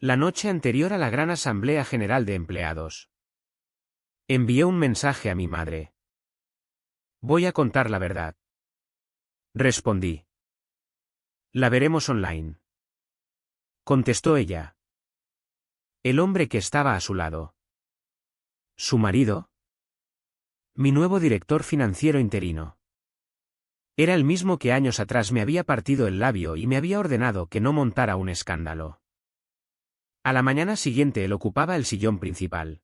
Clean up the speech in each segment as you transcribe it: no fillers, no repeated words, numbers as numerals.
La noche anterior a la gran asamblea general de empleados. Envié un mensaje a mi madre. Voy a contar la verdad. Respondí. La veremos online. Contestó ella. El hombre que estaba a su lado. ¿Su marido? Mi nuevo director financiero interino. Era el mismo que años atrás me había partido el labio y me había ordenado que no montara un escándalo. A la mañana siguiente él ocupaba el sillón principal.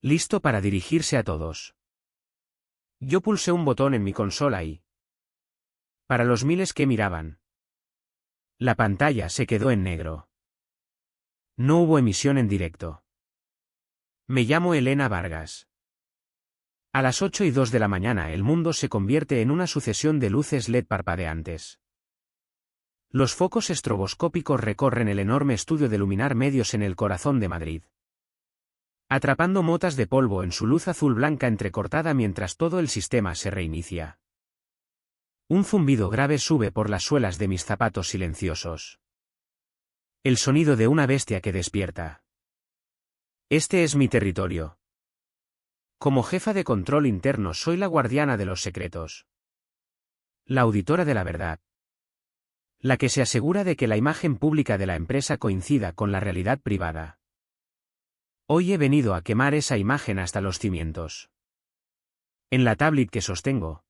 Listo para dirigirse a todos. Yo pulsé un botón en mi consola y... para los miles que miraban. La pantalla se quedó en negro. No hubo emisión en directo. Me llamo Elena Vargas. A las 8:02 de la mañana el mundo se convierte en una sucesión de luces LED parpadeantes. Los focos estroboscópicos recorren el enorme estudio de Luminar Medios en el corazón de Madrid, atrapando motas de polvo en su luz azul blanca entrecortada mientras todo el sistema se reinicia. Un zumbido grave sube por las suelas de mis zapatos silenciosos. El sonido de una bestia que despierta. Este es mi territorio. Como jefa de control interno soy la guardiana de los secretos. La auditora de la verdad. La que se asegura de que la imagen pública de la empresa coincida con la realidad privada. Hoy he venido a quemar esa imagen hasta los cimientos. En la tablet que sostengo.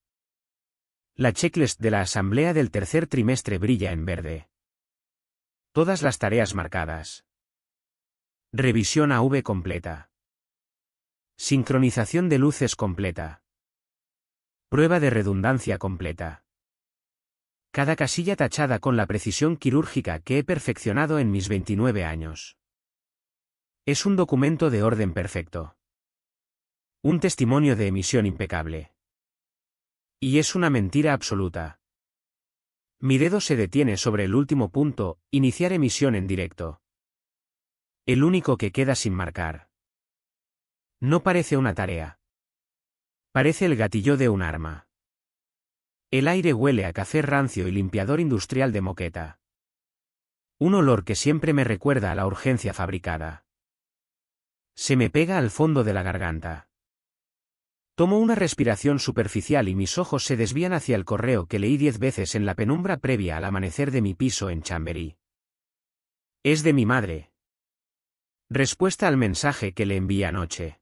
La checklist de la asamblea del tercer trimestre brilla en verde. Todas las tareas marcadas. Revisión AV completa. Sincronización de luces completa. Prueba de redundancia completa. Cada casilla tachada con la precisión quirúrgica que he perfeccionado en mis 29 años. Es un documento de orden perfecto. Un testimonio de emisión impecable. Y es una mentira absoluta. Mi dedo se detiene sobre el último punto, iniciar emisión en directo. El único que queda sin marcar. No parece una tarea. Parece el gatillo de un arma. El aire huele a café rancio y limpiador industrial de moqueta. Un olor que siempre me recuerda a la urgencia fabricada. Se me pega al fondo de la garganta. Tomo una respiración superficial y mis ojos se desvían hacia el correo que leí 10 veces en la penumbra previa al amanecer de mi piso en Chamberí. Es de mi madre. Respuesta al mensaje que le envié anoche.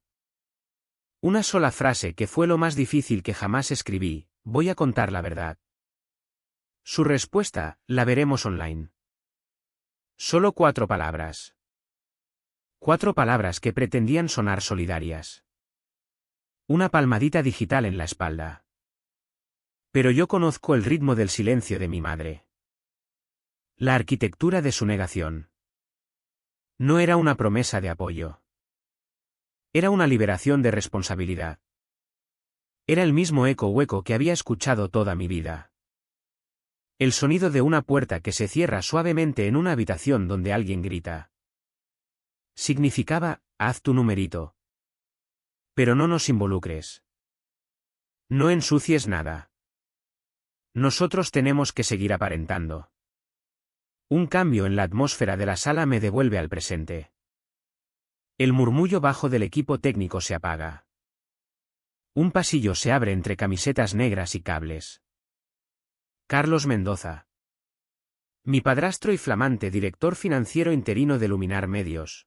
Una sola frase que fue lo más difícil que jamás escribí: voy a contar la verdad. Su respuesta: la veremos online. Solo 4 palabras. 4 palabras que pretendían sonar solidarias. Una palmadita digital en la espalda. Pero yo conozco el ritmo del silencio de mi madre. La arquitectura de su negación. No era una promesa de apoyo. Era una liberación de responsabilidad. Era el mismo eco hueco que había escuchado toda mi vida. El sonido de una puerta que se cierra suavemente en una habitación donde alguien grita. Significaba: haz tu numerito. Pero no nos involucres. No ensucies nada. Nosotros tenemos que seguir aparentando. Un cambio en la atmósfera de la sala me devuelve al presente. El murmullo bajo del equipo técnico se apaga. Un pasillo se abre entre camisetas negras y cables. Carlos Mendoza. Mi padrastro y flamante director financiero interino de Luminar Medios.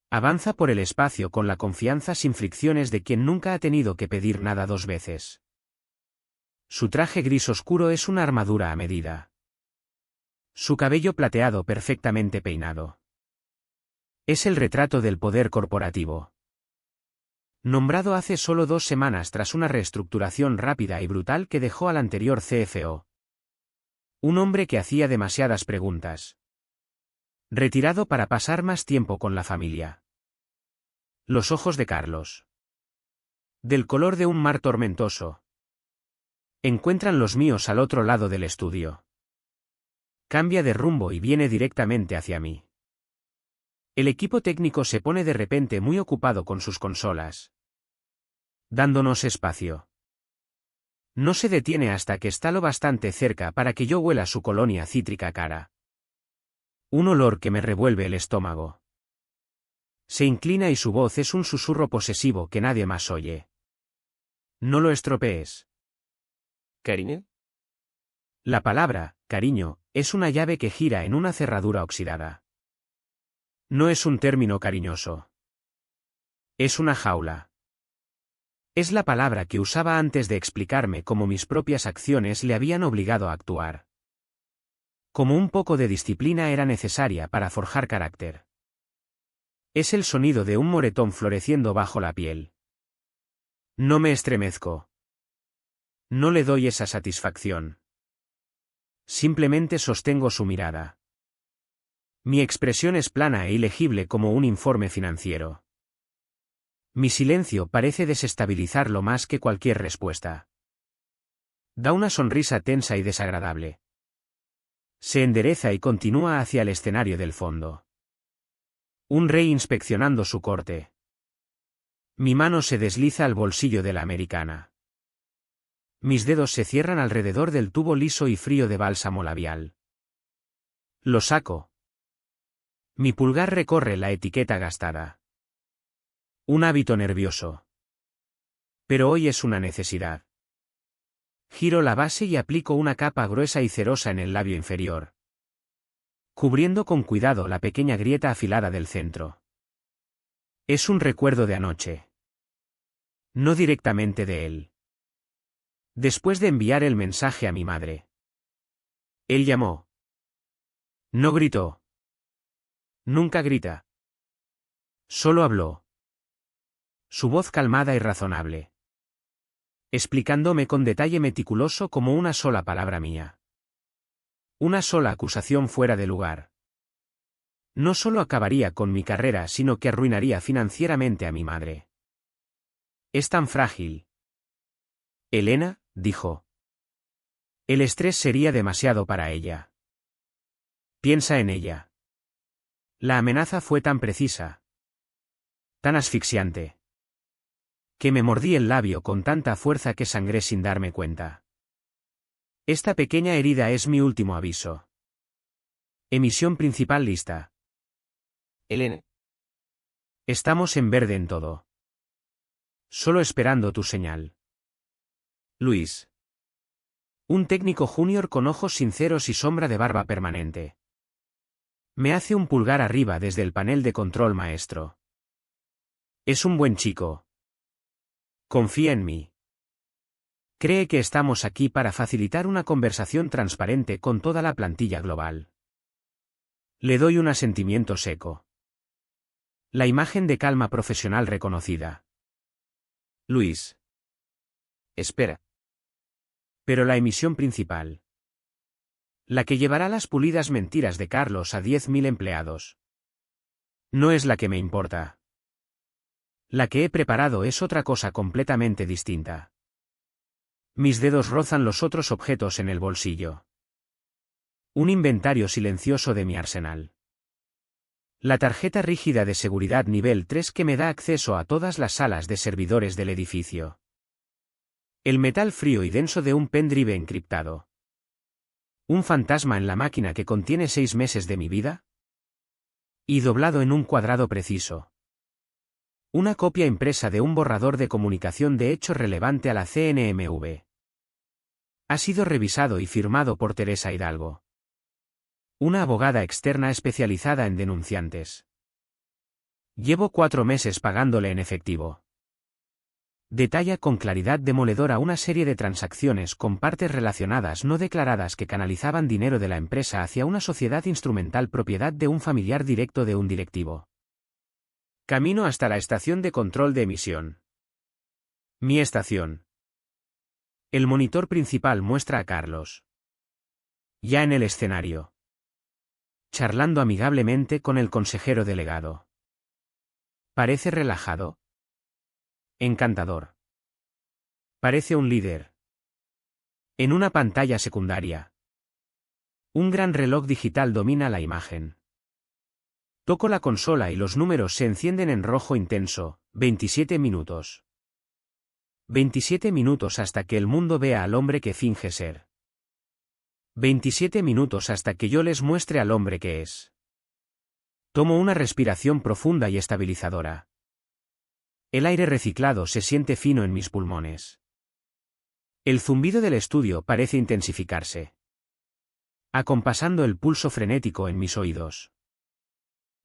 Avanza por el espacio con la confianza sin fricciones de quien nunca ha tenido que pedir nada 2 veces. Su traje gris oscuro es una armadura a medida. Su cabello plateado perfectamente peinado. Es el retrato del poder corporativo. Nombrado hace solo 2 semanas tras una reestructuración rápida y brutal que dejó al anterior CFO. Un hombre que hacía demasiadas preguntas. Retirado para pasar más tiempo con la familia. Los ojos de Carlos. Del color de un mar tormentoso. Encuentran los míos al otro lado del estudio. Cambia de rumbo y viene directamente hacia mí. El equipo técnico se pone de repente muy ocupado con sus consolas. Dándonos espacio. No se detiene hasta que está lo bastante cerca para que yo huela su colonia cítrica cara. Un olor que me revuelve el estómago. Se inclina y su voz es un susurro posesivo que nadie más oye. No lo estropees. ¿Cariño? La palabra, cariño, es una llave que gira en una cerradura oxidada. No es un término cariñoso. Es una jaula. Es la palabra que usaba antes de explicarme cómo mis propias acciones le habían obligado a actuar. Como un poco de disciplina era necesaria para forjar carácter. Es el sonido de un moretón floreciendo bajo la piel. No me estremezco. No le doy esa satisfacción. Simplemente sostengo su mirada. Mi expresión es plana e ilegible como un informe financiero. Mi silencio parece desestabilizarlo más que cualquier respuesta. Da una sonrisa tensa y desagradable. Se endereza y continúa hacia el escenario del fondo. Un rey inspeccionando su corte. Mi mano se desliza al bolsillo de la americana. Mis dedos se cierran alrededor del tubo liso y frío de bálsamo labial. Lo saco. Mi pulgar recorre la etiqueta gastada. Un hábito nervioso. Pero hoy es una necesidad. Giro la base y aplico una capa gruesa y cerosa en el labio inferior, cubriendo con cuidado la pequeña grieta afilada del centro. Es un recuerdo de anoche. No directamente de él. Después de enviar el mensaje a mi madre. Él llamó. No gritó. Nunca grita. Solo habló. Su voz calmada y razonable. Explicándome con detalle meticuloso como una sola palabra mía. Una sola acusación fuera de lugar. No solo acabaría con mi carrera, sino que arruinaría financieramente a mi madre. Es tan frágil. Elena, dijo. El estrés sería demasiado para ella. Piensa en ella. La amenaza fue tan precisa. Tan asfixiante. Que me mordí el labio con tanta fuerza que sangré sin darme cuenta. Esta pequeña herida es mi último aviso. Emisión principal lista. Elena. Estamos en verde en todo. Solo esperando tu señal. Luis. Un técnico junior con ojos sinceros y sombra de barba permanente. Me hace un pulgar arriba desde el panel de control maestro. Es un buen chico. Confía en mí. Cree que estamos aquí para facilitar una conversación transparente con toda la plantilla global. Le doy un asentimiento seco. La imagen de calma profesional reconocida. Luis. Espera. Pero la emisión principal. La que llevará las pulidas mentiras de Carlos a 10.000 empleados. No es la que me importa. La que he preparado es otra cosa completamente distinta. Mis dedos rozan los otros objetos en el bolsillo. Un inventario silencioso de mi arsenal. La tarjeta rígida de seguridad nivel 3 que me da acceso a todas las salas de servidores del edificio. El metal frío y denso de un pendrive encriptado. ¿Un fantasma en la máquina que contiene 6 meses de mi vida? Y doblado en un cuadrado preciso. Una copia impresa de un borrador de comunicación de hecho relevante a la CNMV. Ha sido revisado y firmado por Teresa Hidalgo. Una abogada externa especializada en denunciantes. Llevo 4 meses pagándole en efectivo. Detalla con claridad demoledora una serie de transacciones con partes relacionadas no declaradas que canalizaban dinero de la empresa hacia una sociedad instrumental propiedad de un familiar directo de un directivo. Camino hasta la estación de control de emisión. Mi estación. El monitor principal muestra a Carlos. Ya en el escenario. Charlando amigablemente con el consejero delegado. Parece relajado. Encantador. Parece un líder. En una pantalla secundaria. Un gran reloj digital domina la imagen. Toco la consola y los números se encienden en rojo intenso, 27 minutos. 27 minutos hasta que el mundo vea al hombre que finge ser. 27 minutos hasta que yo les muestre al hombre que es. Tomo una respiración profunda y estabilizadora. El aire reciclado se siente fino en mis pulmones. El zumbido del estudio parece intensificarse, acompasando el pulso frenético en mis oídos.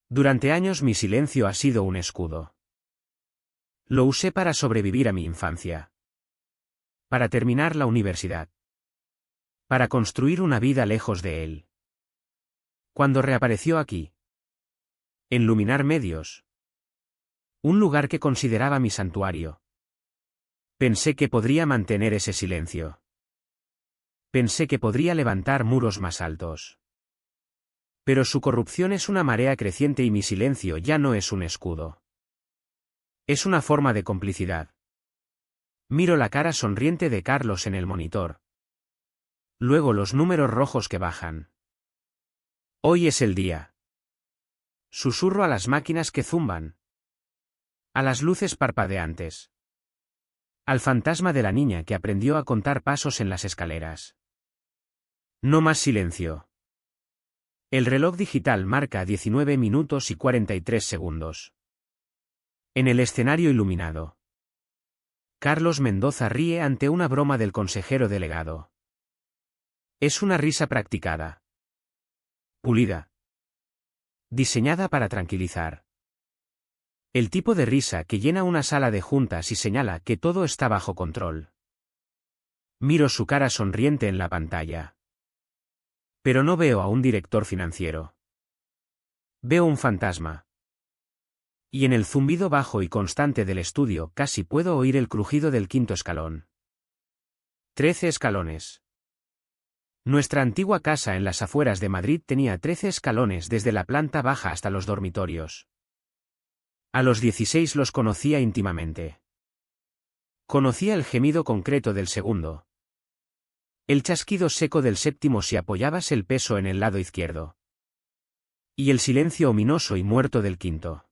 Durante años mi silencio ha sido un escudo. Lo usé para sobrevivir a mi infancia, para terminar la universidad, para construir una vida lejos de él. Cuando reapareció aquí, en Luminar Medios, un lugar que consideraba mi santuario, pensé que podría mantener ese silencio. Pensé que podría levantar muros más altos. Pero su corrupción es una marea creciente y mi silencio ya no es un escudo. Es una forma de complicidad. Miro la cara sonriente de Carlos en el monitor. Luego los números rojos que bajan. Hoy es el día. Susurro a las máquinas que zumban. A las luces parpadeantes. Al fantasma de la niña que aprendió a contar pasos en las escaleras. No más silencio. El reloj digital marca 19 minutos y 43 segundos. En el escenario iluminado, Carlos Mendoza ríe ante una broma del consejero delegado. Es una risa practicada. Pulida. Diseñada para tranquilizar. El tipo de risa que llena una sala de juntas y señala que todo está bajo control. Miro su cara sonriente en la pantalla. Pero no veo a un director financiero. Veo un fantasma. Y en el zumbido bajo y constante del estudio casi puedo oír el crujido del quinto escalón. 13 escalones. Nuestra antigua casa en las afueras de Madrid tenía 13 escalones desde la planta baja hasta los dormitorios. A los 16 los conocía íntimamente. Conocía el gemido concreto del segundo. El chasquido seco del séptimo si apoyabas el peso en el lado izquierdo. Y el silencio ominoso y muerto del quinto.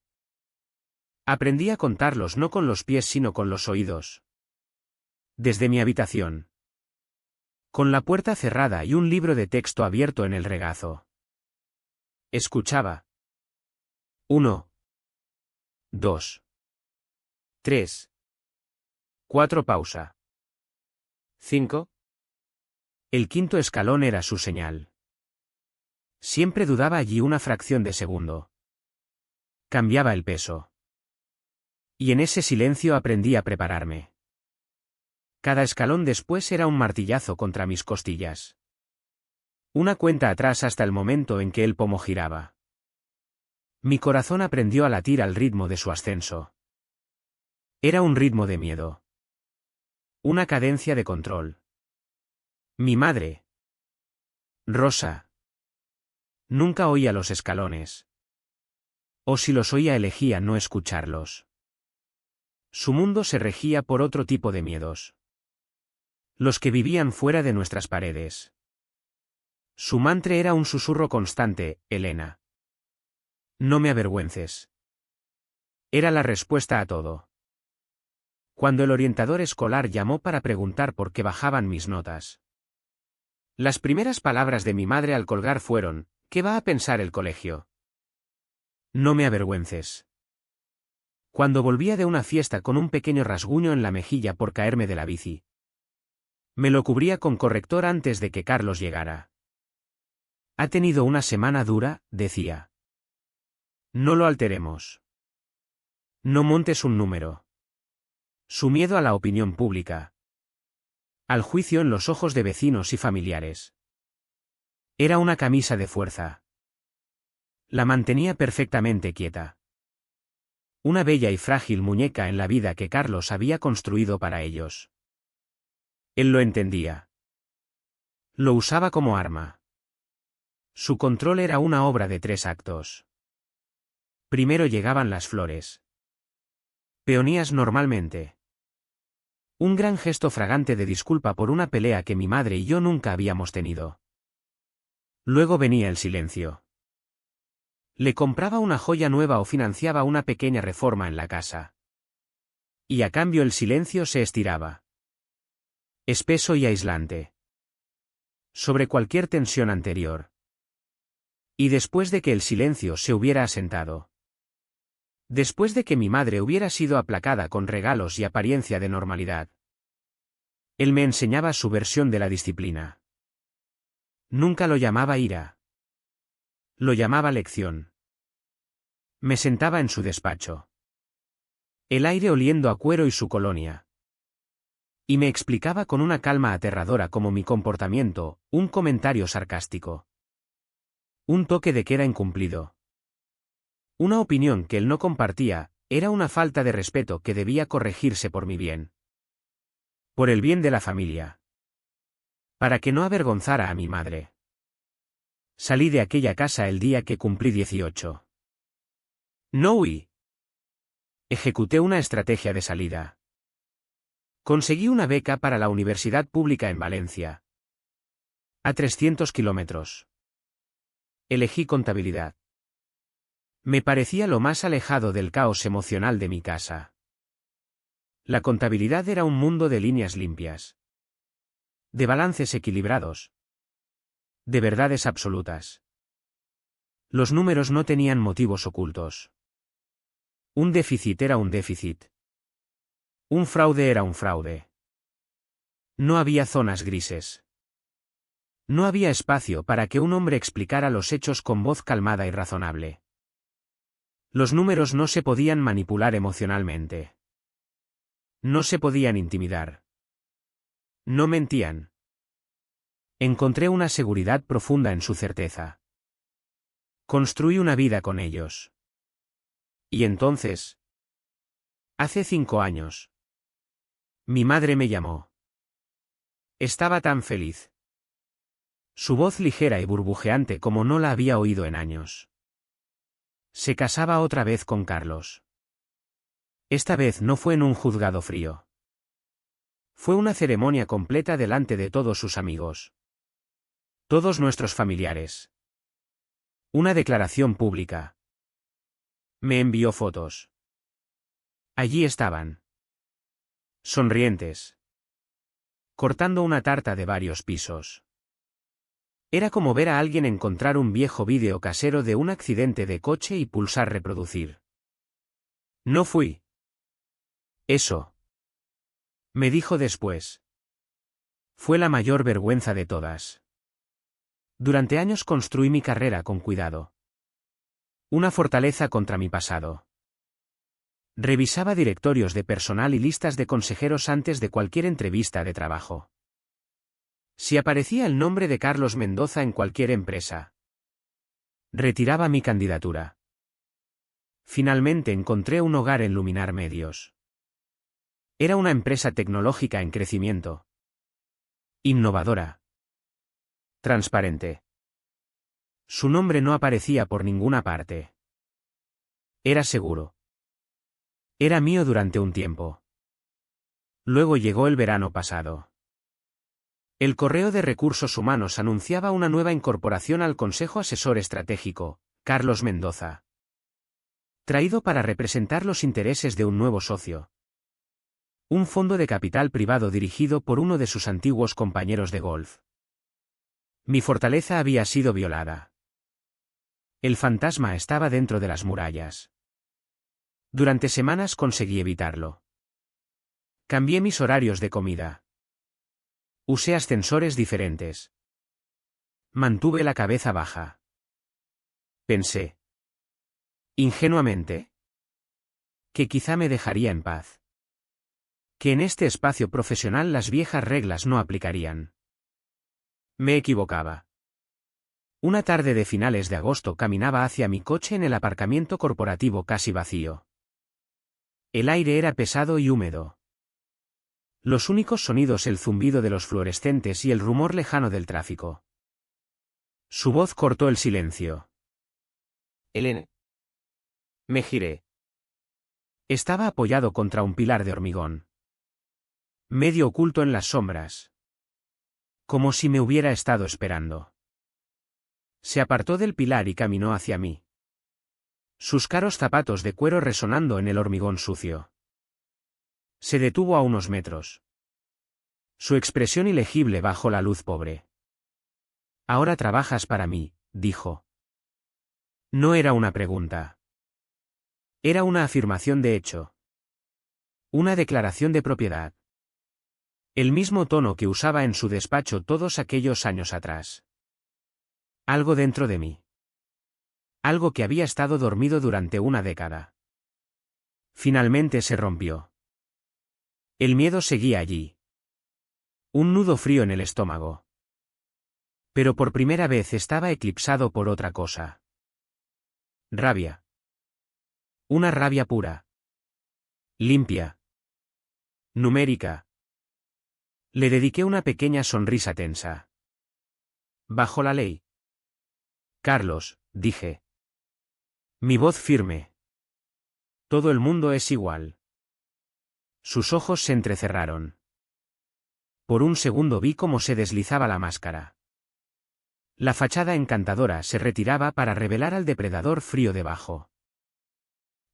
Aprendí a contarlos no con los pies sino con los oídos. Desde mi habitación. Con la puerta cerrada y un libro de texto abierto en el regazo. Escuchaba. 1, 2, 3, 4 pausa. 5. El quinto escalón era su señal. Siempre dudaba allí una fracción de segundo. Cambiaba el peso. Y en ese silencio aprendí a prepararme. Cada escalón después era un martillazo contra mis costillas. Una cuenta atrás hasta el momento en que el pomo giraba. Mi corazón aprendió a latir al ritmo de su ascenso. Era un ritmo de miedo. Una cadencia de control. Mi madre, Rosa, nunca oía los escalones. O si los oía elegía no escucharlos. Su mundo se regía por otro tipo de miedos. Los que vivían fuera de nuestras paredes. Su mantra era un susurro constante, Elena. No me avergüences. Era la respuesta a todo. Cuando el orientador escolar llamó para preguntar por qué bajaban mis notas. Las primeras palabras de mi madre al colgar fueron, ¿qué va a pensar el colegio? No me avergüences. Cuando volvía de una fiesta con un pequeño rasguño en la mejilla por caerme de la bici. Me lo cubría con corrector antes de que Carlos llegara. Ha tenido una semana dura, decía. No lo alteremos. No montes un número. Su miedo a la opinión pública. Al juicio en los ojos de vecinos y familiares. Era una camisa de fuerza. La mantenía perfectamente quieta. Una bella y frágil muñeca en la vida que Carlos había construido para ellos. Él lo entendía. Lo usaba como arma. Su control era una obra de 3 actos. Primero llegaban las flores. Peonías normalmente. Un gran gesto fragante de disculpa por una pelea que mi madre y yo nunca habíamos tenido. Luego venía el silencio. Le compraba una joya nueva o financiaba una pequeña reforma en la casa. Y a cambio el silencio se estiraba. Espeso y aislante. Sobre cualquier tensión anterior. Y después de que el silencio se hubiera asentado. Después de que mi madre hubiera sido aplacada con regalos y apariencia de normalidad. Él me enseñaba su versión de la disciplina. Nunca lo llamaba ira. Lo llamaba lección. Me sentaba en su despacho. El aire oliendo a cuero y su colonia. Y me explicaba con una calma aterradora como mi comportamiento, un comentario sarcástico. Un toque de queda incumplido. Una opinión que él no compartía, era una falta de respeto que debía corregirse por mi bien. Por el bien de la familia. Para que no avergonzara a mi madre. Salí de aquella casa el día que cumplí 18. No huí. Ejecuté una estrategia de salida. Conseguí una beca para la universidad pública en Valencia. A 300 kilómetros. Elegí contabilidad. Me parecía lo más alejado del caos emocional de mi casa. La contabilidad era un mundo de líneas limpias. De balances equilibrados. De verdades absolutas. Los números no tenían motivos ocultos. Un déficit era un déficit. Un fraude era un fraude. No había zonas grises. No había espacio para que un hombre explicara los hechos con voz calmada y razonable. Los números no se podían manipular emocionalmente. No se podían intimidar. No mentían. Encontré una seguridad profunda en su certeza. Construí una vida con ellos. Y entonces, hace 5 años, mi madre me llamó. Estaba tan feliz. Su voz ligera y burbujeante como no la había oído en años. Se casaba otra vez con Carlos. Esta vez no fue en un juzgado frío. Fue una ceremonia completa delante de todos sus amigos. Todos nuestros familiares. Una declaración pública. Me envió fotos. Allí estaban. Sonrientes. Cortando una tarta de varios pisos. Era como ver a alguien encontrar un viejo vídeo casero de un accidente de coche y pulsar reproducir. No fui. Eso. Me dijo después. Fue la mayor vergüenza de todas. Durante años construí mi carrera con cuidado. Una fortaleza contra mi pasado. Revisaba directorios de personal y listas de consejeros antes de cualquier entrevista de trabajo. Si aparecía el nombre de Carlos Mendoza en cualquier empresa, retiraba mi candidatura. Finalmente encontré un hogar en Luminar Medios. Era una empresa tecnológica en crecimiento. Innovadora. Transparente. Su nombre no aparecía por ninguna parte. Era seguro. Era mío durante un tiempo. Luego llegó el verano pasado. El correo de recursos humanos anunciaba una nueva incorporación al Consejo Asesor Estratégico, Carlos Mendoza. Traído para representar los intereses de un nuevo socio. Un fondo de capital privado dirigido por uno de sus antiguos compañeros de golf. Mi fortaleza había sido violada. El fantasma estaba dentro de las murallas. Durante semanas conseguí evitarlo. Cambié mis horarios de comida. Usé ascensores diferentes. Mantuve la cabeza baja. Pensé. Ingenuamente. Que quizá me dejaría en paz. Que en este espacio profesional las viejas reglas no aplicarían. Me equivocaba. Una tarde de finales de agosto caminaba hacia mi coche en el aparcamiento corporativo casi vacío. El aire era pesado y húmedo. Los únicos sonidos el zumbido de los fluorescentes y el rumor lejano del tráfico. Su voz cortó el silencio. Elena. Me giré. Estaba apoyado contra un pilar de hormigón. Medio oculto en las sombras. Como si me hubiera estado esperando. Se apartó del pilar y caminó hacia mí. Sus caros zapatos de cuero resonando en el hormigón sucio. Se detuvo a unos metros. Su expresión ilegible bajo la luz pobre. Ahora trabajas para mí, dijo. No era una pregunta. Era una afirmación de hecho. Una declaración de propiedad. El mismo tono que usaba en su despacho todos aquellos años atrás. Algo dentro de mí. Algo que había estado dormido durante una década. Finalmente se rompió. El miedo seguía allí. Un nudo frío en el estómago. Pero por primera vez estaba eclipsado por otra cosa. Rabia. Una rabia pura. Limpia. Numérica. Le dediqué una pequeña sonrisa tensa. Bajo la ley. Carlos, dije. Mi voz firme. Todo el mundo es igual. Sus ojos se entrecerraron. Por un segundo vi cómo se deslizaba la máscara. La fachada encantadora se retiraba para revelar al depredador frío debajo.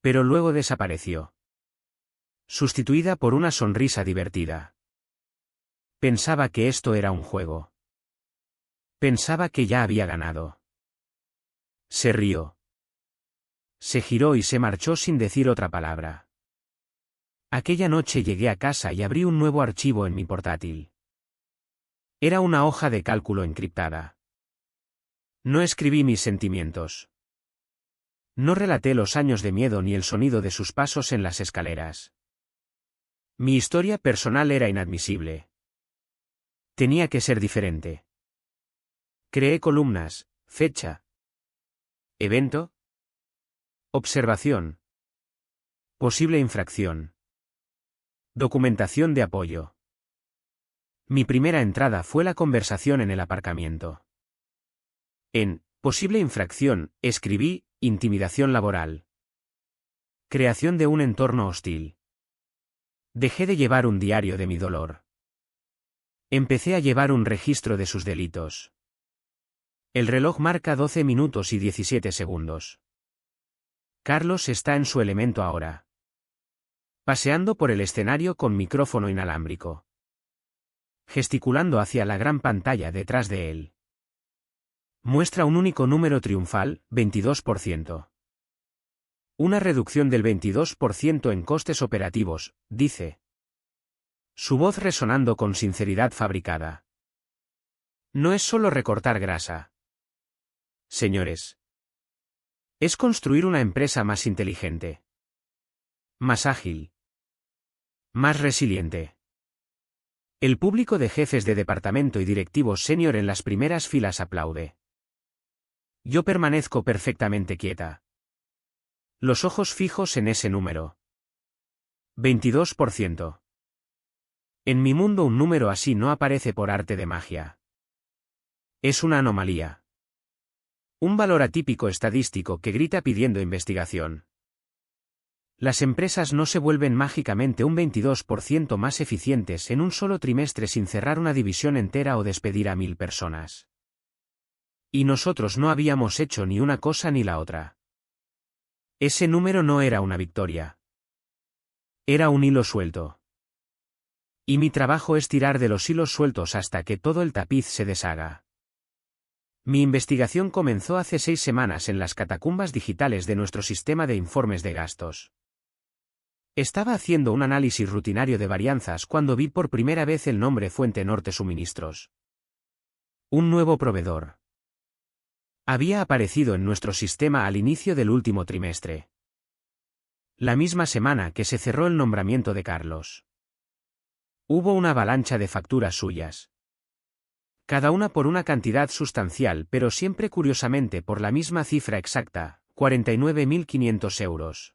Pero luego desapareció. Sustituida por una sonrisa divertida. Pensaba que esto era un juego. Pensaba que ya había ganado. Se rió. Se giró y se marchó sin decir otra palabra. Aquella noche llegué a casa y abrí un nuevo archivo en mi portátil. Era una hoja de cálculo encriptada. No escribí mis sentimientos. No relaté los años de miedo ni el sonido de sus pasos en las escaleras. Mi historia personal era inadmisible. Tenía que ser diferente. Creé columnas, fecha. Evento. Observación. Posible infracción. Documentación de apoyo. Mi primera entrada fue la conversación en el aparcamiento. En posible infracción, escribí, intimidación laboral. Creación de un entorno hostil. Dejé de llevar un diario de mi dolor. Empecé a llevar un registro de sus delitos. El reloj marca 12 minutos y 17 segundos. Carlos está en su elemento ahora. Paseando por el escenario con micrófono inalámbrico. Gesticulando hacia la gran pantalla detrás de él. Muestra un único número triunfal, 22%. Una reducción del 22% en costes operativos, dice. Su voz resonando con sinceridad fabricada. No es solo recortar grasa. Señores. Es construir una empresa más inteligente. Más ágil. Más resiliente. El público de jefes de departamento y directivos senior en las primeras filas aplaude. Yo permanezco perfectamente quieta. Los ojos fijos en ese número. 22%. En mi mundo un número así no aparece por arte de magia. Es una anomalía. Un valor atípico estadístico que grita pidiendo investigación. Las empresas no se vuelven mágicamente un 22% más eficientes en un solo trimestre sin cerrar una división entera o despedir a 1000 personas. Y nosotros no habíamos hecho ni una cosa ni la otra. Ese número no era una victoria. Era un hilo suelto. Y mi trabajo es tirar de los hilos sueltos hasta que todo el tapiz se deshaga. Mi investigación comenzó hace 6 semanas en las catacumbas digitales de nuestro sistema de informes de gastos. Estaba haciendo un análisis rutinario de varianzas cuando vi por primera vez el nombre Fuente Norte Suministros. Un nuevo proveedor. Había aparecido en nuestro sistema al inicio del último trimestre. La misma semana que se cerró el nombramiento de Carlos. Hubo una avalancha de facturas suyas. Cada una por una cantidad sustancial, pero siempre curiosamente por la misma cifra exacta, 49.500 euros.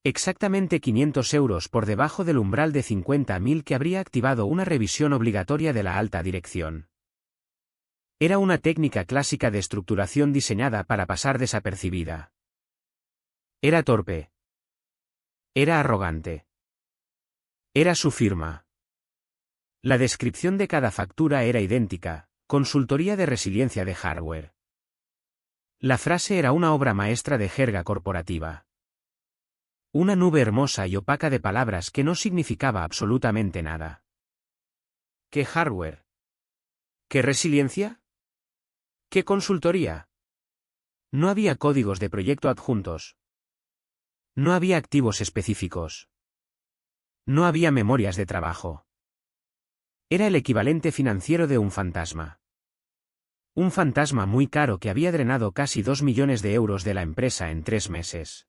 Exactamente 500 euros por debajo del umbral de 50.000 que habría activado una revisión obligatoria de la alta dirección. Era una técnica clásica de estructuración diseñada para pasar desapercibida. Era torpe. Era arrogante. Era su firma. La descripción de cada factura era idéntica, consultoría de resiliencia de hardware. La frase era una obra maestra de jerga corporativa. Una nube hermosa y opaca de palabras que no significaba absolutamente nada. ¿Qué hardware? ¿Qué resiliencia? ¿Qué consultoría? No había códigos de proyecto adjuntos. No había activos específicos. No había memorias de trabajo. Era el equivalente financiero de un fantasma. Un fantasma muy caro que había drenado casi 2 millones de euros de la empresa en 3 meses.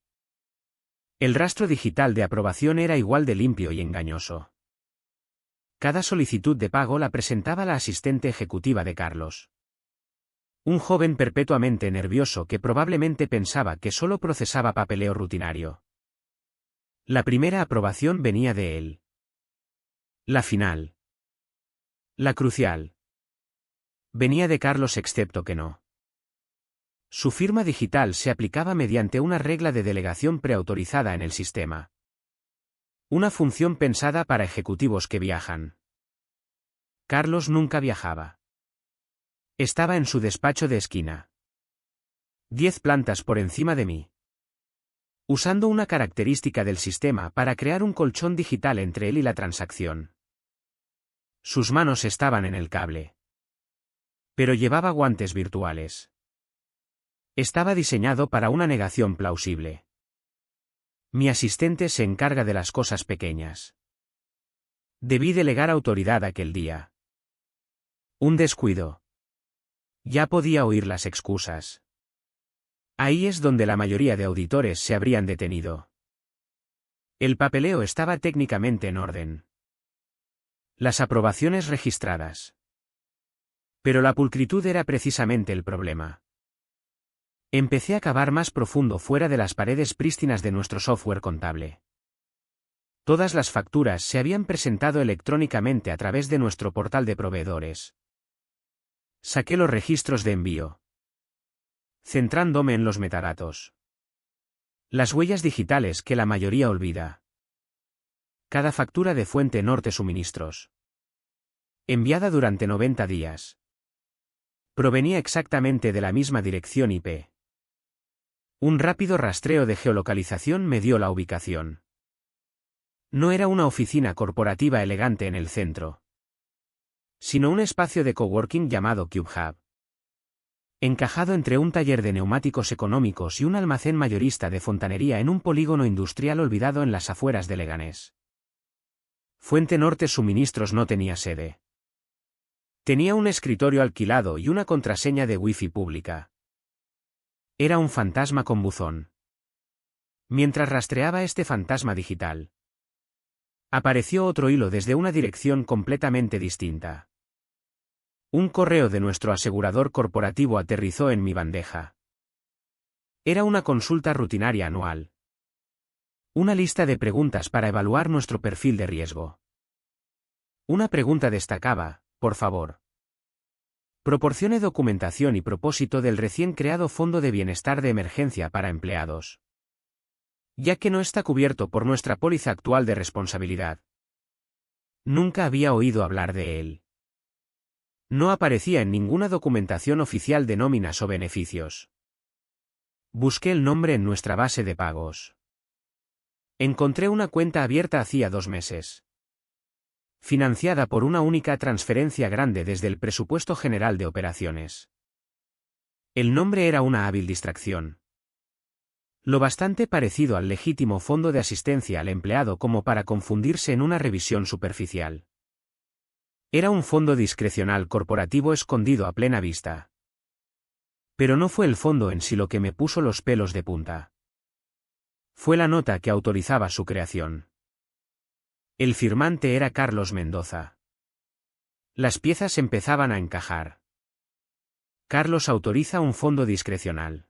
El rastro digital de aprobación era igual de limpio y engañoso. Cada solicitud de pago la presentaba la asistente ejecutiva de Carlos. Un joven perpetuamente nervioso que probablemente pensaba que solo procesaba papeleo rutinario. La primera aprobación venía de él. La final. La crucial. Venía de Carlos excepto que no. Su firma digital se aplicaba mediante una regla de delegación preautorizada en el sistema. Una función pensada para ejecutivos que viajan. Carlos nunca viajaba. Estaba en su despacho de esquina. 10 plantas por encima de mí. Usando una característica del sistema para crear un colchón digital entre él y la transacción. Sus manos estaban en el cable. Pero llevaba guantes virtuales. Estaba diseñado para una negación plausible. Mi asistente se encarga de las cosas pequeñas. Debí delegar autoridad aquel día. Un descuido. Ya podía oír las excusas. Ahí es donde la mayoría de auditores se habrían detenido. El papeleo estaba técnicamente en orden. Las aprobaciones registradas. Pero la pulcritud era precisamente el problema. Empecé a cavar más profundo fuera de las paredes prístinas de nuestro software contable. Todas las facturas se habían presentado electrónicamente a través de nuestro portal de proveedores. Saqué los registros de envío. Centrándome en los metadatos. Las huellas digitales que la mayoría olvida. Cada factura de Fuente Norte Suministros. Enviada durante 90 días. Provenía exactamente de la misma dirección IP. Un rápido rastreo de geolocalización me dio la ubicación. No era una oficina corporativa elegante en el centro, sino un espacio de coworking llamado CubeHub. Encajado entre un taller de neumáticos económicos y un almacén mayorista de fontanería en un polígono industrial olvidado en las afueras de Leganés. Fuente Norte Suministros no tenía sede. Tenía un escritorio alquilado y una contraseña de Wi-Fi pública. Era un fantasma con buzón. Mientras rastreaba este fantasma digital, apareció otro hilo desde una dirección completamente distinta. Un correo de nuestro asegurador corporativo aterrizó en mi bandeja. Era una consulta rutinaria anual. Una lista de preguntas para evaluar nuestro perfil de riesgo. Una pregunta destacaba: por favor, proporcione documentación y propósito del recién creado Fondo de Bienestar de Emergencia para Empleados, ya que no está cubierto por nuestra póliza actual de responsabilidad. Nunca había oído hablar de él. No aparecía en ninguna documentación oficial de nóminas o beneficios. Busqué el nombre en nuestra base de pagos. Encontré una cuenta abierta hacía 2 meses. Financiada por una única transferencia grande desde el presupuesto general de operaciones. El nombre era una hábil distracción. Lo bastante parecido al legítimo fondo de asistencia al empleado como para confundirse en una revisión superficial. Era un fondo discrecional corporativo escondido a plena vista. Pero no fue el fondo en sí lo que me puso los pelos de punta. Fue la nota que autorizaba su creación. El firmante era Carlos Mendoza. Las piezas empezaban a encajar. Carlos autoriza un fondo discrecional.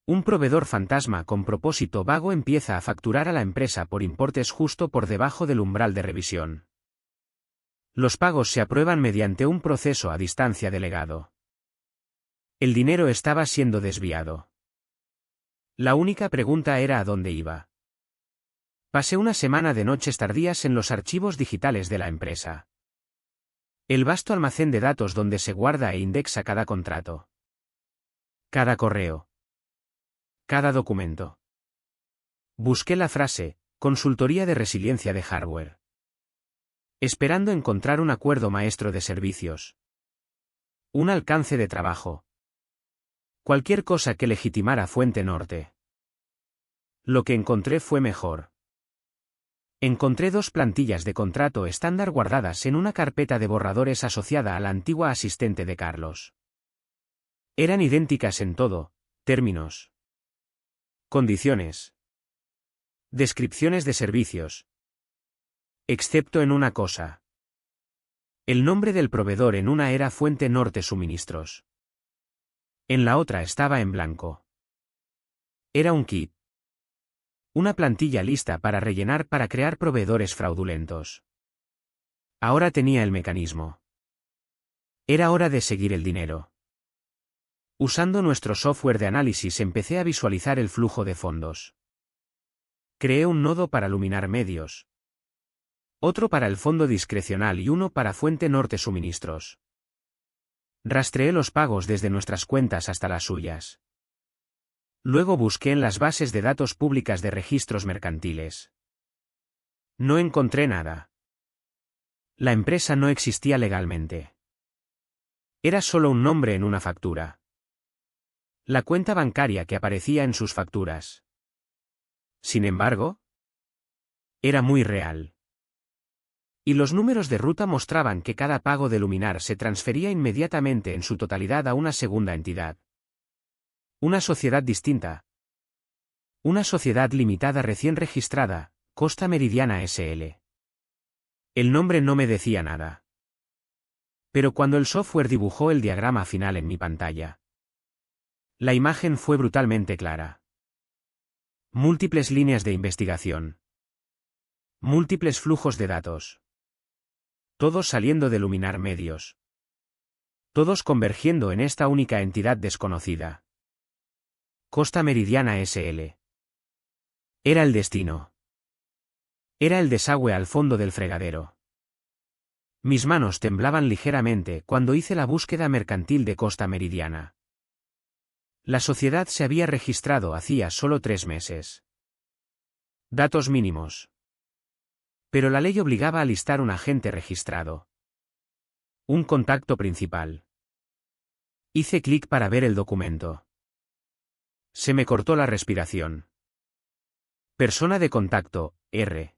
Un proveedor fantasma con propósito vago empieza a facturar a la empresa por importes justo por debajo del umbral de revisión. Los pagos se aprueban mediante un proceso a distancia delegado. El dinero estaba siendo desviado. La única pregunta era a dónde iba. Pasé una semana de noches tardías en los archivos digitales de la empresa. El vasto almacén de datos donde se guarda e indexa cada contrato. Cada correo. Cada documento. Busqué la frase, consultoría de resiliencia de hardware. Esperando encontrar un acuerdo maestro de servicios. Un alcance de trabajo. Cualquier cosa que legitimara Fuente Norte. Lo que encontré fue mejor. Encontré 2 plantillas de contrato estándar guardadas en una carpeta de borradores asociada a la antigua asistente de Carlos. Eran idénticas en todo: términos, condiciones, descripciones de servicios. Excepto en una cosa. El nombre del proveedor en una era Fuente Norte Suministros. En la otra estaba en blanco. Era un kit. Una plantilla lista para rellenar para crear proveedores fraudulentos. Ahora tenía el mecanismo. Era hora de seguir el dinero. Usando nuestro software de análisis empecé a visualizar el flujo de fondos. Creé un nodo para Luminar Medios, otro para el fondo discrecional y uno para Fuente Norte Suministros. Rastreé los pagos desde nuestras cuentas hasta las suyas. Luego busqué en las bases de datos públicas de registros mercantiles. No encontré nada. La empresa no existía legalmente. Era solo un nombre en una factura. La cuenta bancaria que aparecía en sus facturas. Sin embargo, era muy real. Y los números de ruta mostraban que cada pago de Luminar se transfería inmediatamente en su totalidad a una segunda entidad. Una sociedad distinta. Una sociedad limitada recién registrada, Costa Meridiana SL. El nombre no me decía nada. Pero cuando el software dibujó el diagrama final en mi pantalla, la imagen fue brutalmente clara. Múltiples líneas de investigación. Múltiples flujos de datos. Todos saliendo de Luminar Medios. Todos convergiendo en esta única entidad desconocida. Costa Meridiana SL. Era el destino. Era el desagüe al fondo del fregadero. Mis manos temblaban ligeramente cuando hice la búsqueda mercantil de Costa Meridiana. La sociedad se había registrado hacía solo 3 meses. Datos mínimos. Pero la ley obligaba a listar un agente registrado. Un contacto principal. Hice clic para ver el documento. Se me cortó la respiración. Persona de contacto, R.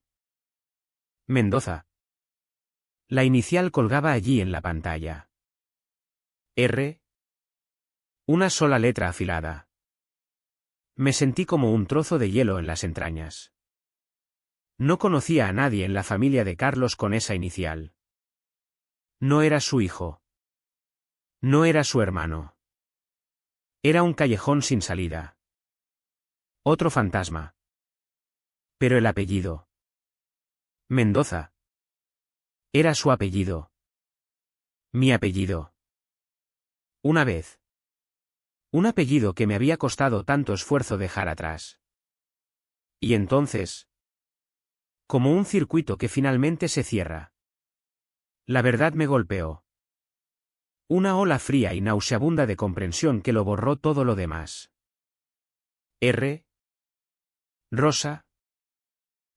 Mendoza. La inicial colgaba allí en la pantalla. R. Una sola letra afilada. Me sentí como un trozo de hielo en las entrañas. No conocía a nadie en la familia de Carlos con esa inicial. No era su hijo. No era su hermano. Era un callejón sin salida. Otro fantasma. Pero el apellido. Mendoza. Era su apellido. Mi apellido. Una vez. Un apellido que me había costado tanto esfuerzo dejar atrás. Y entonces, como un circuito que finalmente se cierra. La verdad me golpeó. Una ola fría y nauseabunda de comprensión que lo borró todo lo demás. R. Rosa.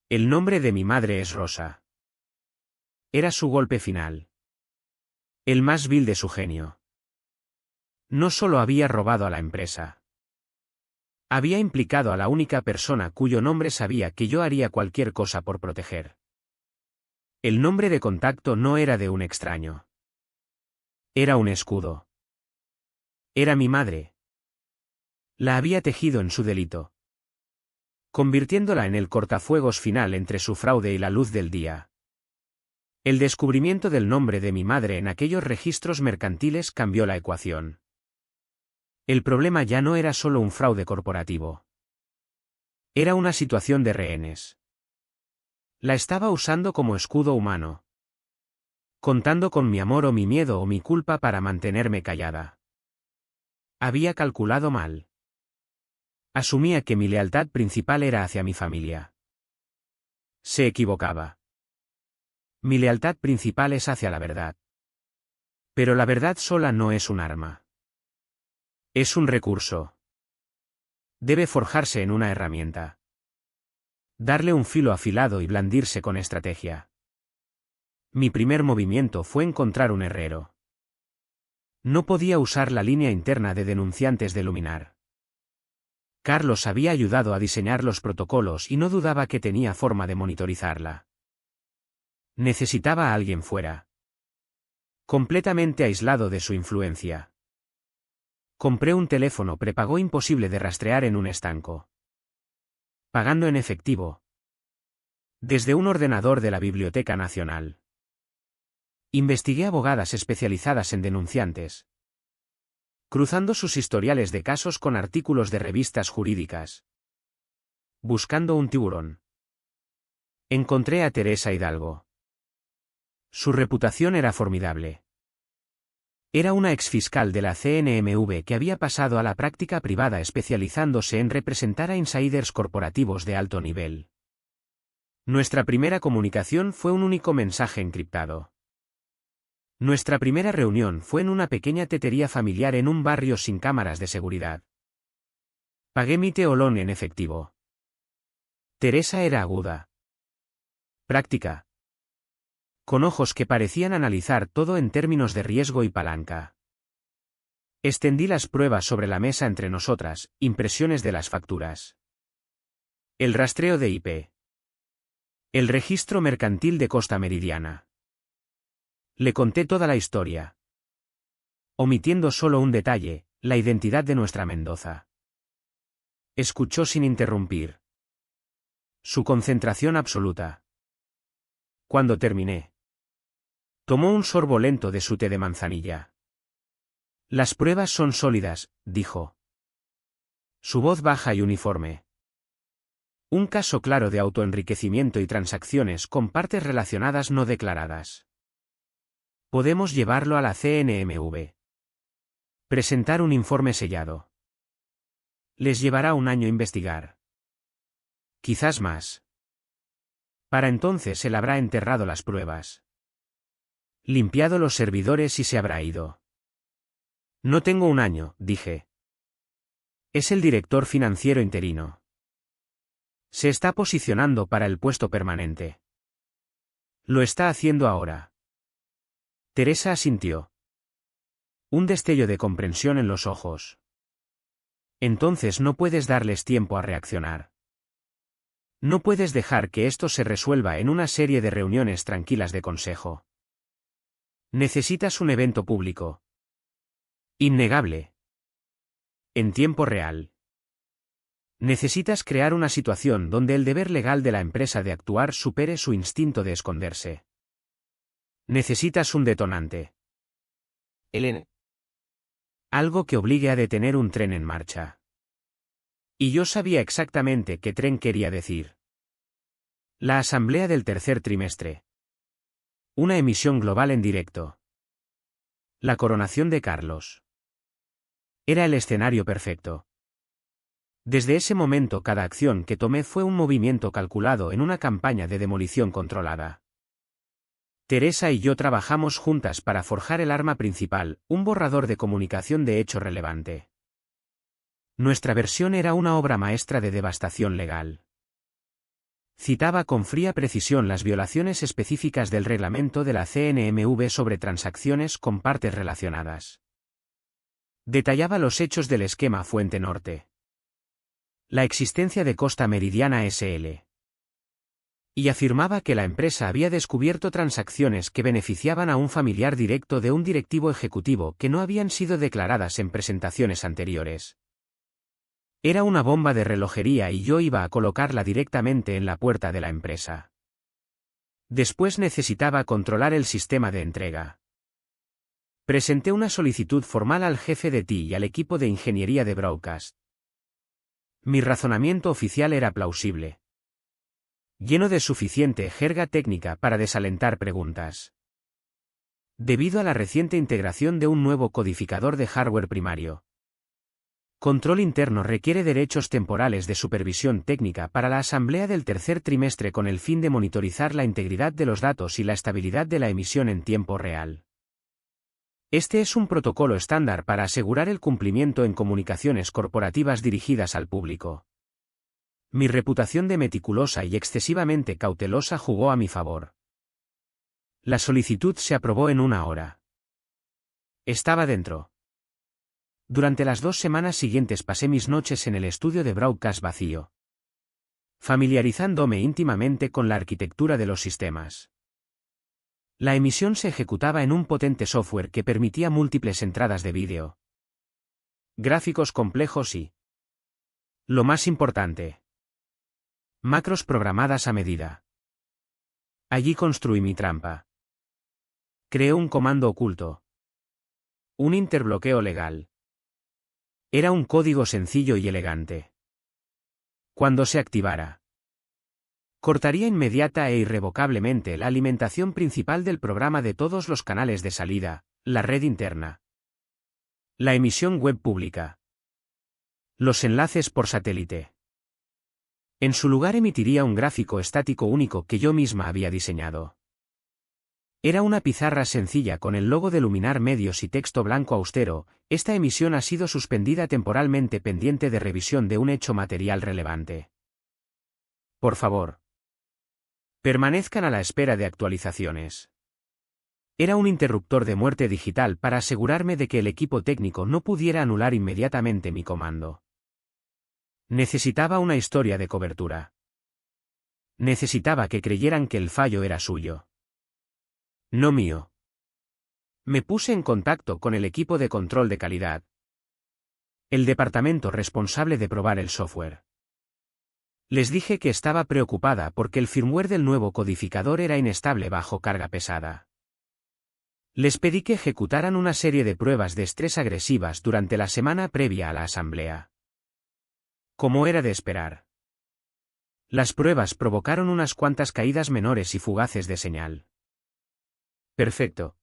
El nombre de mi madre es Rosa. Era su golpe final. El más vil de su genio. No solo había robado a la empresa. Había implicado a la única persona cuyo nombre sabía que yo haría cualquier cosa por proteger. El nombre de contacto no era de un extraño. Era un escudo. Era mi madre. La había tejido en su delito, convirtiéndola en el cortafuegos final entre su fraude y la luz del día. El descubrimiento del nombre de mi madre en aquellos registros mercantiles cambió la ecuación. El problema ya no era solo un fraude corporativo. Era una situación de rehenes. La estaba usando como escudo humano. Contando con mi amor o mi miedo o mi culpa para mantenerme callada. Había calculado mal. Asumía que mi lealtad principal era hacia mi familia. Se equivocaba. Mi lealtad principal es hacia la verdad. Pero la verdad sola no es un arma. Es un recurso. Debe forjarse en una herramienta. Darle un filo afilado y blandirse con estrategia. Mi primer movimiento fue encontrar un herrero. No podía usar la línea interna de denunciantes de Luminar. Carlos había ayudado a diseñar los protocolos y no dudaba que tenía forma de monitorizarla. Necesitaba a alguien fuera. Completamente aislado de su influencia. Compré un teléfono prepago imposible de rastrear en un estanco. Pagando en efectivo. Desde un ordenador de la Biblioteca Nacional. Investigué abogadas especializadas en denunciantes. Cruzando sus historiales de casos con artículos de revistas jurídicas. Buscando un tiburón. Encontré a Teresa Hidalgo. Su reputación era formidable. Era una exfiscal de la CNMV que había pasado a la práctica privada especializándose en representar a insiders corporativos de alto nivel. Nuestra primera comunicación fue un único mensaje encriptado. Nuestra primera reunión fue en una pequeña tetería familiar en un barrio sin cámaras de seguridad. Pagué mi teolón en efectivo. Teresa era aguda. Práctica. Con ojos que parecían analizar todo en términos de riesgo y palanca. Extendí las pruebas sobre la mesa entre nosotras, impresiones de las facturas. El rastreo de IP. El registro mercantil de Costa Meridiana. Le conté toda la historia. Omitiendo solo un detalle, la identidad de nuestra Mendoza. Escuchó sin interrumpir. Su concentración absoluta. Cuando terminé. Tomó un sorbo lento de su té de manzanilla. Las pruebas son sólidas, dijo. Su voz baja y uniforme. Un caso claro de autoenriquecimiento y transacciones con partes relacionadas no declaradas. Podemos llevarlo a la CNMV. Presentar un informe sellado. Les llevará un año investigar. Quizás más. Para entonces él habrá enterrado las pruebas. Limpiado los servidores y se habrá ido. No tengo un año, dije. Es el director financiero interino. Se está posicionando para el puesto permanente. Lo está haciendo ahora. Teresa asintió. Un destello de comprensión en los ojos. Entonces no puedes darles tiempo a reaccionar. No puedes dejar que esto se resuelva en una serie de reuniones tranquilas de consejo. Necesitas un evento público. Innegable. En tiempo real. Necesitas crear una situación donde el deber legal de la empresa de actuar supere su instinto de esconderse. Necesitas un detonante. Elena. Algo que obligue a detener un tren en marcha. Y yo sabía exactamente qué tren quería decir. La asamblea del tercer trimestre. Una emisión global en directo. La coronación de Carlos. Era el escenario perfecto. Desde ese momento cada acción que tomé fue un movimiento calculado en una campaña de demolición controlada. Teresa y yo trabajamos juntas para forjar el arma principal, un borrador de comunicación de hecho relevante. Nuestra versión era una obra maestra de devastación legal. Citaba con fría precisión las violaciones específicas del reglamento de la CNMV sobre transacciones con partes relacionadas. Detallaba los hechos del esquema Fuente Norte. La existencia de Costa Meridiana S.L. Y afirmaba que la empresa había descubierto transacciones que beneficiaban a un familiar directo de un directivo ejecutivo que no habían sido declaradas en presentaciones anteriores. Era una bomba de relojería y yo iba a colocarla directamente en la puerta de la empresa. Después necesitaba controlar el sistema de entrega. Presenté una solicitud formal al jefe de TI y al equipo de ingeniería de Broadcast. Mi razonamiento oficial era plausible. Lleno de suficiente jerga técnica para desalentar preguntas. Debido a la reciente integración de un nuevo codificador de hardware primario. Control interno requiere derechos temporales de supervisión técnica para la asamblea del tercer trimestre con el fin de monitorizar la integridad de los datos y la estabilidad de la emisión en tiempo real. Este es un protocolo estándar para asegurar el cumplimiento en comunicaciones corporativas dirigidas al público. Mi reputación de meticulosa y excesivamente cautelosa jugó a mi favor. La solicitud se aprobó en 1 hora. Estaba dentro. Durante las 2 semanas siguientes pasé mis noches en el estudio de broadcast vacío, familiarizándome íntimamente con la arquitectura de los sistemas. La emisión se ejecutaba en un potente software que permitía múltiples entradas de vídeo, gráficos complejos y, lo más importante, macros programadas a medida. Allí construí mi trampa. Creé un comando oculto. Un interbloqueo legal. Era un código sencillo y elegante. Cuando se activara, cortaría inmediata e irrevocablemente la alimentación principal del programa de todos los canales de salida, la red interna, la emisión web pública, los enlaces por satélite. En su lugar emitiría un gráfico estático único que yo misma había diseñado. Era una pizarra sencilla con el logo de Luminar Medios y texto blanco austero. Esta emisión ha sido suspendida temporalmente pendiente de revisión de un hecho material relevante. Por favor, permanezcan a la espera de actualizaciones. Era un interruptor de muerte digital para asegurarme de que el equipo técnico no pudiera anular inmediatamente mi comando. Necesitaba una historia de cobertura. Necesitaba que creyeran que el fallo era suyo, no mío. Me puse en contacto con el equipo de control de calidad, el departamento responsable de probar el software. Les dije que estaba preocupada porque el firmware del nuevo codificador era inestable bajo carga pesada. Les pedí que ejecutaran una serie de pruebas de estrés agresivas durante la semana previa a la asamblea. Como era de esperar, las pruebas provocaron unas cuantas caídas menores y fugaces de señal. Perfecto.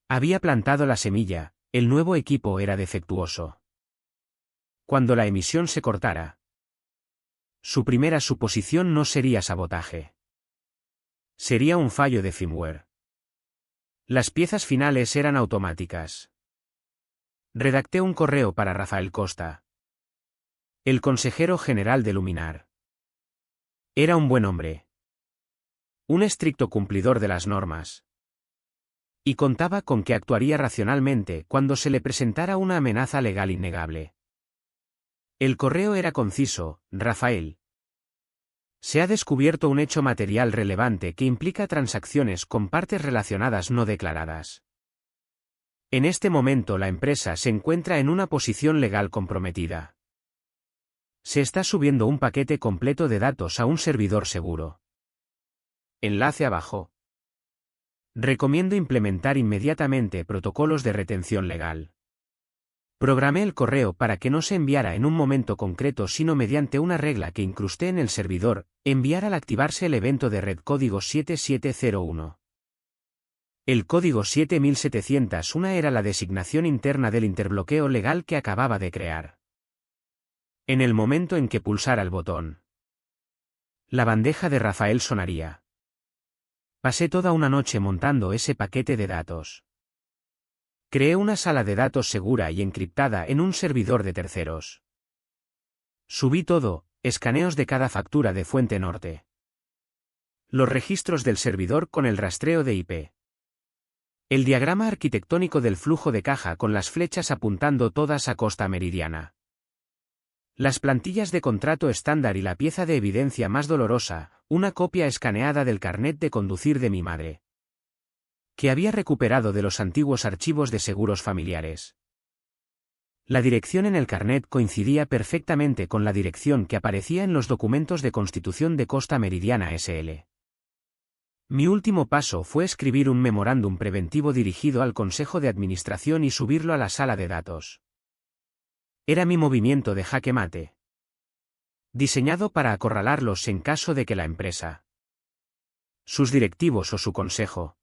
Había plantado la semilla, el nuevo equipo era defectuoso. Cuando la emisión se cortara, su primera suposición no sería sabotaje. Sería un fallo de firmware. Las piezas finales eran automáticas. Redacté un correo para Rafael Costa, el consejero general de Luminar. Era un buen hombre, un estricto cumplidor de las normas, y contaba con que actuaría racionalmente cuando se le presentara una amenaza legal innegable. El correo era conciso: Rafael, se ha descubierto un hecho material relevante que implica transacciones con partes relacionadas no declaradas. En este momento la empresa se encuentra en una posición legal comprometida. Se está subiendo un paquete completo de datos a un servidor seguro. Enlace abajo. Recomiendo implementar inmediatamente protocolos de retención legal. Programé el correo para que no se enviara en un momento concreto sino mediante una regla que incrusté en el servidor, enviar al activarse el evento de red código 7701. El código 7701 era la designación interna del interbloqueo legal que acababa de crear. En el momento en que pulsara el botón, la bandeja de Rafael sonaría. Pasé toda una noche montando ese paquete de datos. Creé una sala de datos segura y encriptada en un servidor de terceros. Subí todo, escaneos de cada factura de fuente norte, los registros del servidor con el rastreo de IP, el diagrama arquitectónico del flujo de caja con las flechas apuntando todas a costa meridiana, las plantillas de contrato estándar y la pieza de evidencia más dolorosa, una copia escaneada del carnet de conducir de mi madre, que había recuperado de los antiguos archivos de seguros familiares. La dirección en el carnet coincidía perfectamente con la dirección que aparecía en los documentos de constitución de Costa Meridiana S.L. Mi último paso fue escribir un memorándum preventivo dirigido al Consejo de Administración y subirlo a la sala de datos. Era mi movimiento de jaque mate, diseñado para acorralarlos en caso de que la empresa, sus directivos o su consejo,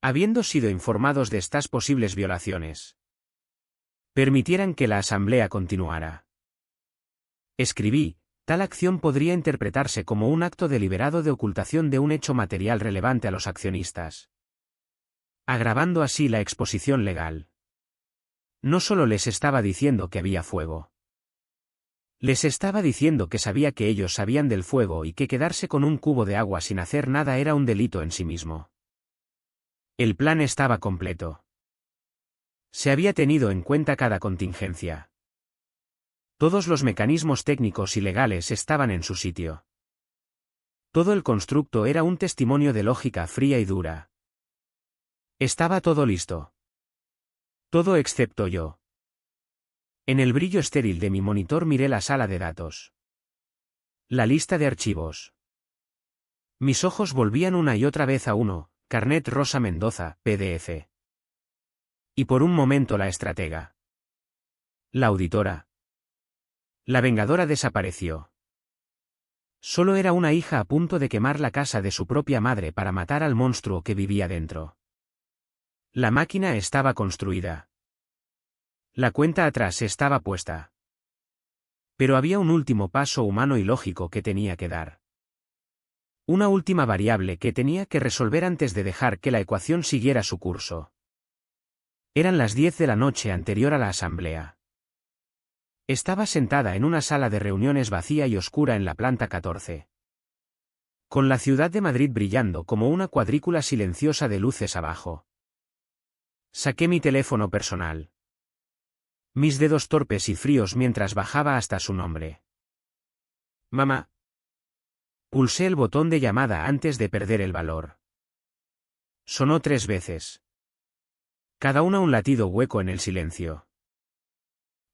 habiendo sido informados de estas posibles violaciones, permitieran que la asamblea continuara. Escribí: tal acción podría interpretarse como un acto deliberado de ocultación de un hecho material relevante a los accionistas, agravando así la exposición legal. No solo les estaba diciendo que había fuego. Les estaba diciendo que sabía que ellos sabían del fuego y que quedarse con un cubo de agua sin hacer nada era un delito en sí mismo. El plan estaba completo. Se había tenido en cuenta cada contingencia. Todos los mecanismos técnicos y legales estaban en su sitio. Todo el constructo era un testimonio de lógica fría y dura. Estaba todo listo. Todo excepto yo. En el brillo estéril de mi monitor miré la sala de datos. La lista de archivos. Mis ojos volvían una y otra vez a uno, Carnet Rosa Mendoza, PDF. Y por un momento la estratega. La auditora. La vengadora desapareció. Solo era una hija a punto de quemar la casa de su propia madre para matar al monstruo que vivía dentro. La máquina estaba construida. La cuenta atrás estaba puesta. Pero había un último paso humano y lógico que tenía que dar. Una última variable que tenía que resolver antes de dejar que la ecuación siguiera su curso. Eran las 10 de la noche anterior a la asamblea. Estaba sentada en una sala de reuniones vacía y oscura en la planta 14. Con la ciudad de Madrid brillando como una cuadrícula silenciosa de luces abajo. Saqué mi teléfono personal. Mis dedos torpes y fríos mientras bajaba hasta su nombre. Mamá. Pulsé el botón de llamada antes de perder el valor. Sonó 3 veces. Cada una un latido hueco en el silencio.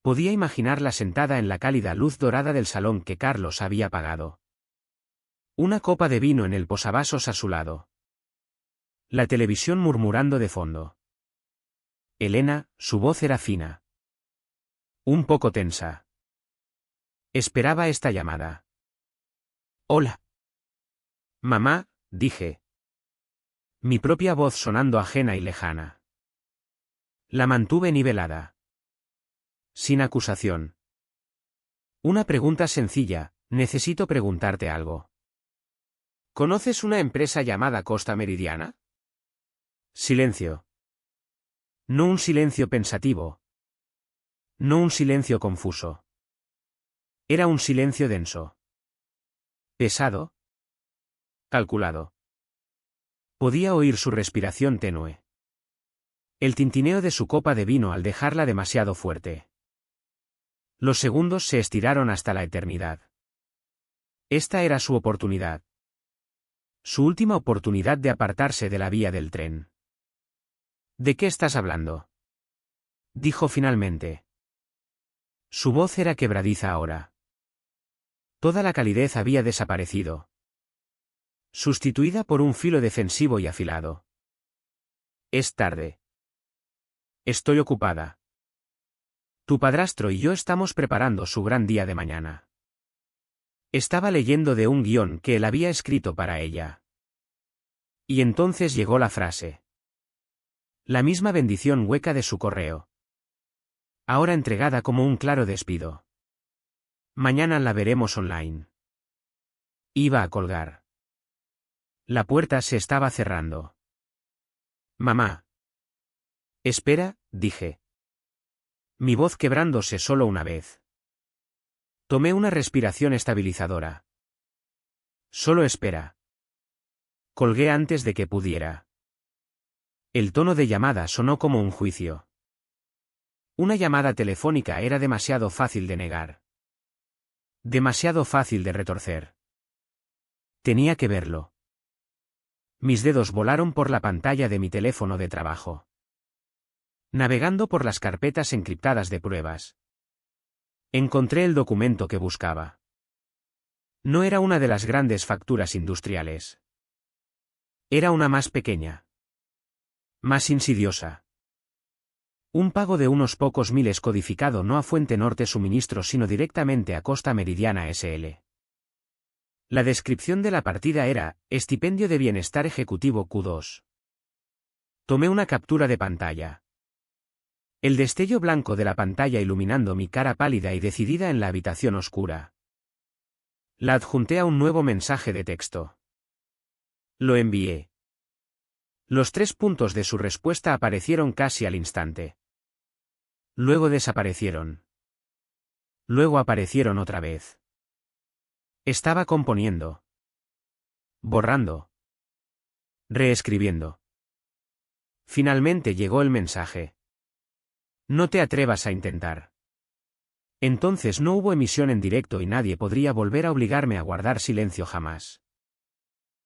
Podía imaginarla sentada en la cálida luz dorada del salón que Carlos había apagado. Una copa de vino en el posavasos a su lado. La televisión murmurando de fondo. Elena, su voz era fina. Un poco tensa. Esperaba esta llamada. Hola. Mamá, dije. Mi propia voz sonando ajena y lejana. La mantuve nivelada. Sin acusación. Una pregunta sencilla, necesito preguntarte algo. ¿Conoces una empresa llamada Costa Meridiana? Silencio. No un silencio pensativo. No un silencio confuso. Era un silencio denso. Pesado. Calculado. Podía oír su respiración tenue. El tintineo de su copa de vino al dejarla demasiado fuerte. Los segundos se estiraron hasta la eternidad. Esta era su oportunidad. Su última oportunidad de apartarse de la vía del tren. ¿De qué estás hablando? Dijo finalmente. Su voz era quebradiza ahora. Toda la calidez había desaparecido. Sustituida por un filo defensivo y afilado. Es tarde. Estoy ocupada. Tu padrastro y yo estamos preparando su gran día de mañana. Estaba leyendo de un guión que él había escrito para ella. Y entonces llegó la frase. La misma bendición hueca de su correo. Ahora entregada como un claro despido. Mañana la veremos online. Iba a colgar. La puerta se estaba cerrando. Mamá. Espera, dije. Mi voz quebrándose solo una vez. Tomé una respiración estabilizadora. Solo espera. Colgué antes de que pudiera. El tono de llamada sonó como un juicio. Una llamada telefónica era demasiado fácil de negar. Demasiado fácil de retorcer. Tenía que verlo. Mis dedos volaron por la pantalla de mi teléfono de trabajo. Navegando por las carpetas encriptadas de pruebas. Encontré el documento que buscaba. No era una de las grandes facturas industriales. Era una más pequeña. Más insidiosa. Un pago de unos pocos miles codificado no a Fuente Norte Suministros sino directamente a Costa Meridiana SL. La descripción de la partida era, Estipendio de Bienestar Ejecutivo Q2. Tomé una captura de pantalla. El destello blanco de la pantalla iluminando mi cara pálida y decidida en la habitación oscura. La adjunté a un nuevo mensaje de texto. Lo envié. Los 3 puntos de su respuesta aparecieron casi al instante. Luego desaparecieron. Luego aparecieron otra vez. Estaba componiendo. Borrando. Reescribiendo. Finalmente llegó el mensaje. No te atrevas a intentar. Entonces no hubo emisión en directo y nadie podría volver a obligarme a guardar silencio jamás.